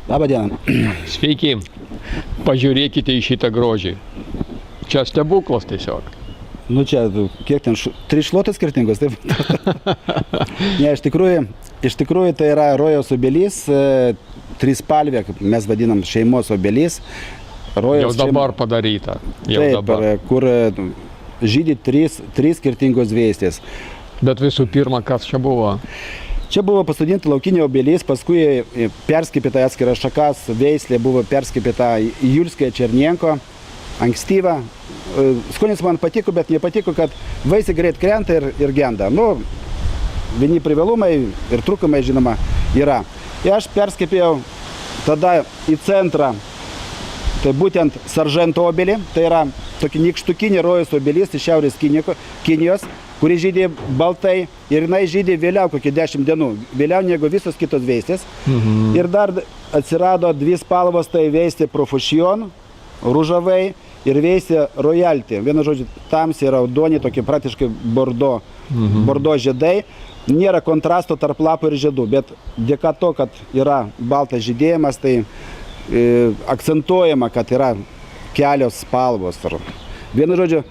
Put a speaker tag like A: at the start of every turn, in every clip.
A: Labą dieną.
B: Sveiki, pažiūrėkite į šitą grožį. Čia stebuklas tiesiog.
A: Nu čia, kiek ten, 3 šluotos skirtingos, taip? Ne, iš tikrųjų tai yra rojaus obelys, 3-spalvė, kaip mes vadinam šeimos obelys.
B: Jau dabar padaryta.
A: Taip, kur žydi 3 skirtingos veislės.
B: Bet visų pirma, kas čia buvo?
A: Čia buvo pasodinta laukinė obelys, paskui perskipita atskiras šakas, veislė buvo perskipita Julskė Černienko, ankstyva. Skonis man patiko, bet nepatiko, kad vaisiai greit krenta ir genda. Nu, vieni privalumai ir trūkumai, žinoma, yra. Ir aš perskipėjau tada į centrą, tai būtent Saržento obelį, tai yra tokį nykštukinį rojaus obelys iš Šiaurės Kinijos, kuri žydė baltai ir jinai žydė vėliau kokį 10 dienų, vėliau negu visos kitos veislės. Ir dar atsirado 2 spalvos, tai veislė Profusion, ružavai ir veislė Royalty. Vienu žodžiu, tamsiai raudoni, tokie praktiškai bordo žiedai. Nėra kontrasto tarp lapų ir žiedų, bet dėka to, kad yra baltas žydėjimas, tai akcentuojama, kad yra kelios spalvos. Vienu žodžiu,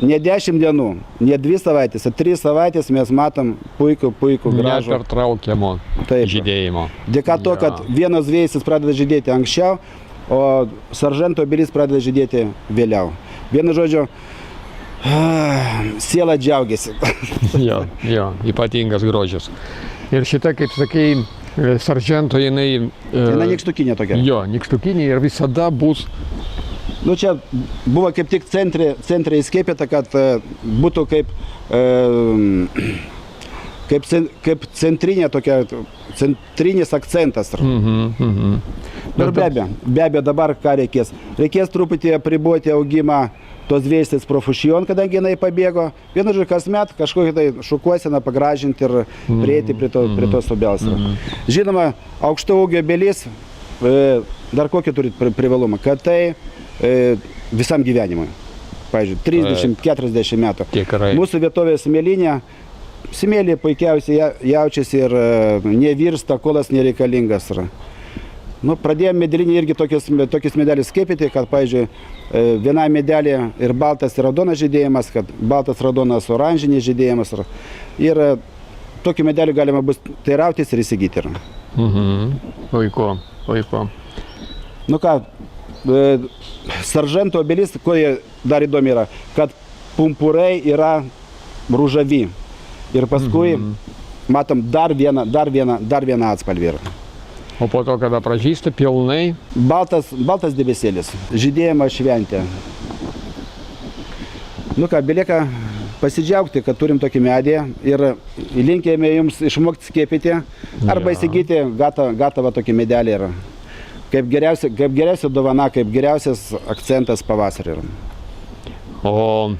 A: ne 10 dienų, ne 2 savaitės, o 3 savaitės mes matom puikų gražų.
B: Nepertraukiamo žydėjimo.
A: Dėka to, kad vienos veislės pradeda žydėti anksčiau, o Saržento obelys pradeda žydėti vėliau. Vienu žodžiu, siela džiaugiasi.
B: Jo, ypatingas grožis. Ir šita, kaip sakai, Saržento jinai...
A: Jinai nykštukinė tokia.
B: Jo, nykštukinė ir visada bus...
A: Nu čia buvo kaip tik centre įskiepėta, kad būtų kaip centrinė tokia, centrinis akcentas. Ir be abejo, dabar ką reikės? Reikės truputį apriboti augimą tos veislės Profusion, kadangi jinai pabėgo. Vienu žodžiu, kasmet kažkokią tai šukuoseną pagražinti ir prieiti prie tos obels. Žinoma, aukšto ūgio obelys dar kokį turi privalumą, kad tai visam gyvenimui. Pavyzdžiui, 30-40 metų.
B: Tikrai.
A: Mūsų vietovės smėlynė, smėlį puikiausiai jaučiasi ir nevirsta, kolas nereikalingas. Nu, pradėjome medelinį irgi tokius medelius skiepyti, kad, pavyzdžiui, viena medelė ir baltas ir raudonas žydėjimas, kad baltas, raudonas, oranžinis žydėjimas. Ir tokį medelį galima bus teirautis ir įsigyti.
B: Puiku.
A: Nu ką, Saržento obelys, ko dar įdomi yra, kad pumpurai yra ružavi. Ir paskui matom dar vieną atspalvį.
B: O po to, kada pražysta pilnai?
A: Baltas debesėlis, žydėjimą šventė. Nu ką, belieka pasidžiaugti, kad turim tokį medį ir linkėjame jums išmokti skiepyti arba įsigyti gatavą tokį medelį. Kaip geriausia dovana, kaip geriausias akcentas pavasarį.
B: O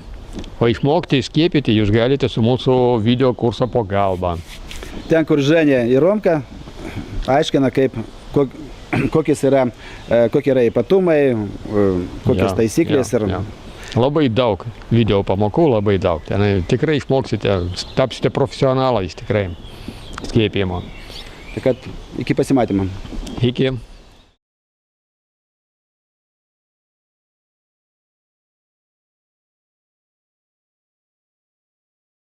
B: išmokti skiepyti jūs galite su mūsų video kurso pagalba.
A: Ten, kur Ženė ir Romka aiškina, kokie yra ypatumai, kokios taisyklės.
B: Labai daug video pamokų, labai daug. Ten tikrai išmoksite, tapsite profesionalais tikrai skiepimo.
A: Tai kad iki pasimatymo.
B: Iki.